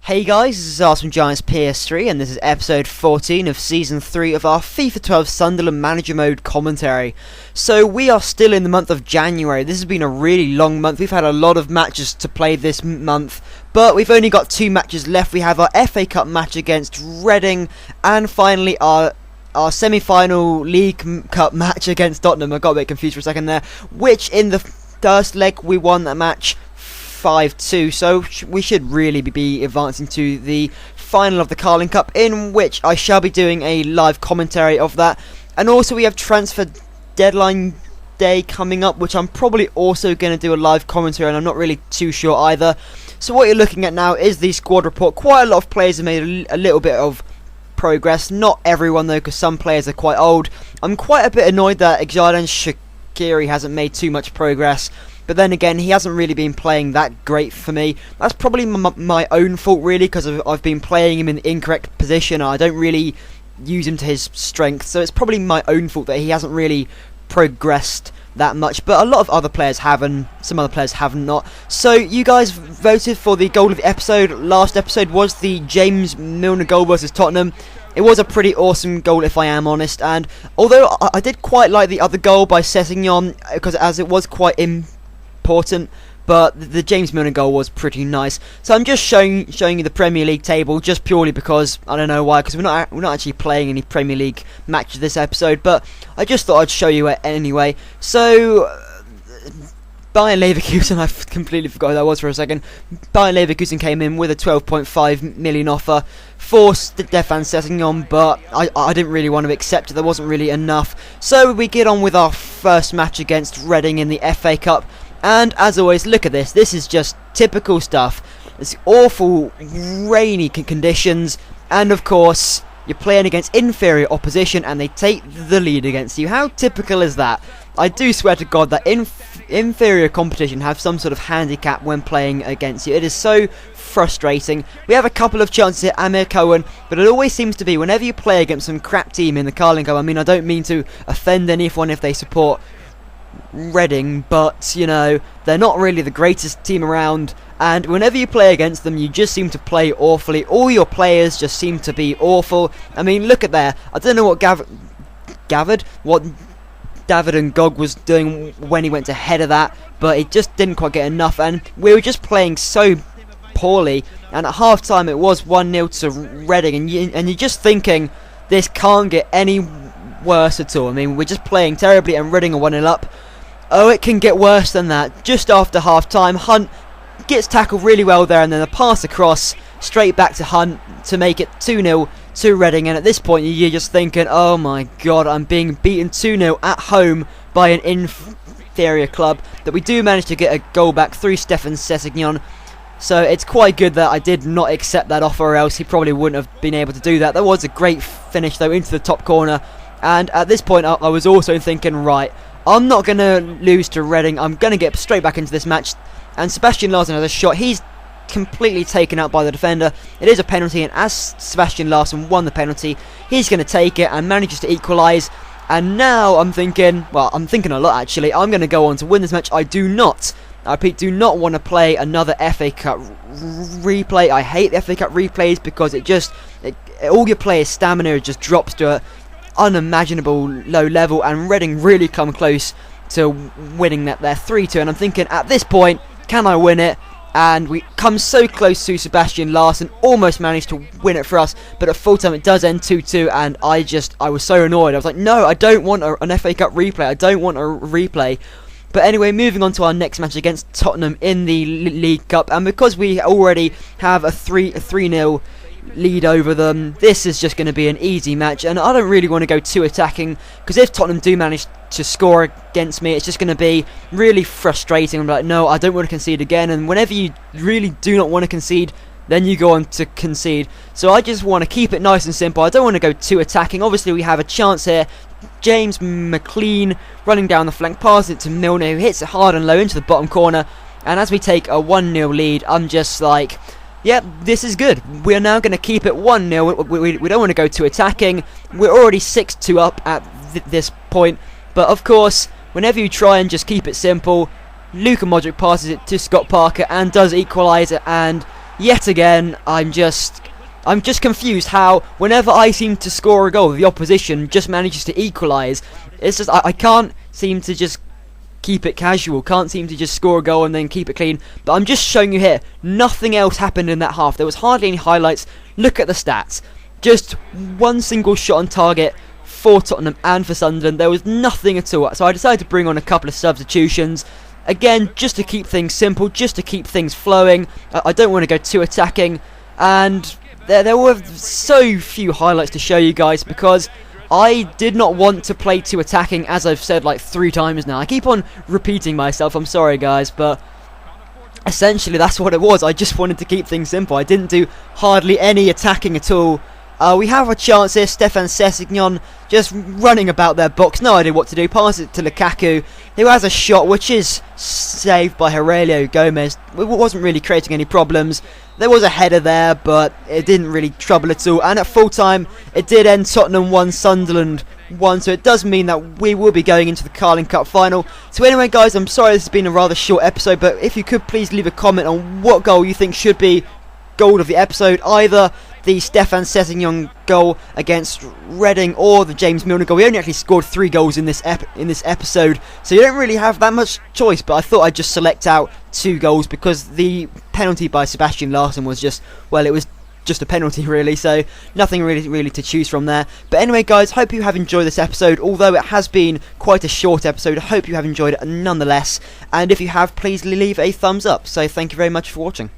Hey guys, this is Arsenal Giants PS3 and this is episode 14 of season 3 of our FIFA 12 Sunderland Manager Mode commentary. So we are still in the month of January. This has been a really long month. We've had a lot of matches to play this month, but we've only got 2 matches left. We have our FA Cup match against Reading and finally our semi-final League Cup match against Tottenham. I got a bit confused for a second there, which in the first leg we won that match 5-2, so we should really be advancing to the final of the Carling Cup, in which I shall be doing a live commentary of that. And also we have transfer deadline day coming up, which I'm probably also going to do a live commentary, and I'm not really too sure either. So what you're looking at now is the squad report. Quite a lot of players have made a little bit of progress, not everyone though, because some players are quite old. I'm quite a bit annoyed that Xherdan Shaqiri hasn't made too much progress. But then again, he hasn't really been playing that great for me. That's probably my own fault, really, because I've been playing him in the incorrect position. I don't really use him to his strength, so it's probably my own fault that he hasn't really progressed that much. But a lot of other players have, and some other players have not. So you guys voted for the goal of the episode. Last episode was the James Milner goal versus Tottenham. It was a pretty awesome goal, if I am honest. And although I did quite like the other goal by Sessegnon, because as it was quite important, but the James Milner goal was pretty nice. So I'm just showing you the Premier League table, just purely because I don't know why, because we're not actually playing any Premier League matches this episode, but I just thought I'd show you it anyway. So Bayern Leverkusen, I completely forgot who that was for a second. Bayern Leverkusen came in with a 12.5 million offer for Stefan Sessegnon, but I didn't really want to accept it. There wasn't really enough. So we get on with our first match against Reading in the FA Cup. And as always, look at this. This is just typical stuff. It's awful rainy conditions, and of course you're playing against inferior opposition and they take the lead against you. How typical is that? I do swear to God that inferior competition have some sort of handicap when playing against you. It is so frustrating. We have a couple of chances at Amir Cohen, but it always seems to be whenever you play against some crap team in the Carling Cup. I mean, I don't mean to offend anyone if they support Reading, but you know, they're not really the greatest team around, and whenever you play against them you just seem to play awfully. All your players just seem to be awful. I mean, look at there. I don't know what David and Gog was doing when he went to header that, but it just didn't quite get enough, and we were just playing so poorly. And at half time it was 1-0 to Reading, and you're just thinking this can't get any worse at all. I mean, we're just playing terribly and Reading are 1-0 up. Oh, it can get worse than that. Just after half time, Hunt gets tackled really well there, and then a pass across straight back to Hunt to make it 2-0 to Reading. And at this point you're just thinking, oh my god, I'm being beaten 2-0 at home by an inferior club. That we do manage to get a goal back through Stefan Sessegnon. So it's quite good that I did not accept that offer, or else he probably wouldn't have been able to do that. That was a great finish though into the top corner. And at this point I was also thinking, right, I'm not going to lose to Reading. I'm going to get straight back into this match. And Sebastian Larsson has a shot. He's completely taken out by the defender. It is a penalty, and as Sebastian Larsson won the penalty, he's going to take it and manages to equalise. And now I'm thinking, well, I'm thinking a lot actually. I'm going to go on to win this match. I repeat, do not want to play another FA Cup replay. I hate the FA Cup replays because all your players' stamina just drops to a unimaginable low level, and Reading really come close to winning that there 3-2, and I'm thinking at this point, can I win it? And we come so close to Sebastian Larsson, almost managed to win it for us, but at full time it does end 2-2, and I was so annoyed. I was like, no, I don't want an FA Cup replay, I don't want a replay. But anyway, moving on to our next match against Tottenham in the League Cup, and because we already have a 3-0 lead over them, this is just going to be an easy match, and I don't really want to go too attacking, because if Tottenham do manage to score against me, it's just going to be really frustrating. I'm like, no, I don't want to concede again, and whenever you really do not want to concede, then you go on to concede. So I just want to keep it nice and simple. I don't want to go too attacking. Obviously we have a chance here. James McLean running down the flank, passes it to Milner, who hits it hard and low into the bottom corner, and as we take a 1-0 lead, I'm just like, yep, this is good. We are now going to keep it 1-0. We don't want to go too attacking. We're already 6-2 up at this point. But of course, whenever you try and just keep it simple, Luka Modric passes it to Scott Parker and does equalise it. And yet again, I'm just confused how whenever I seem to score a goal, the opposition just manages to equalise. It's just I can't seem to just keep it casual, can't seem to just score a goal and then keep it clean. But I'm just showing you here, nothing else happened in that half. There was hardly any highlights. Look at the stats. Just one single shot on target for Tottenham and for Sunderland. There was nothing at all. So I decided to bring on a couple of substitutions. Again, just to keep things simple, just to keep things flowing. I don't want to go too attacking. And there were so few highlights to show you guys because I did not want to play too attacking, as I've said like 3 times now. I keep on repeating myself, I'm sorry guys, but essentially that's what it was. I just wanted to keep things simple. I didn't do hardly any attacking at all. We have a chance here. Stefan Sessegnon just running about their box, no idea what to do. Pass it to Lukaku, who has a shot which is saved by Aurelio Gomez. It wasn't really creating any problems. There was a header there, but it didn't really trouble at all. And at full time, it did end Tottenham 1, Sunderland 1. So it does mean that we will be going into the Carling Cup final. So anyway, guys, I'm sorry this has been a rather short episode, but if you could please leave a comment on what goal you think should be goal of the episode, either the Stefan Sessegnon goal against Reading or the James Milner goal. We only actually scored 3 goals in this episode, so you don't really have that much choice, but I thought I'd just select out 2 goals because the penalty by Sebastian Larsson was just, well, it was just a penalty really, so nothing really to choose from there. But anyway guys, hope you have enjoyed this episode, although it has been quite a short episode. I hope you have enjoyed it nonetheless, and if you have, please leave a thumbs up. So thank you very much for watching.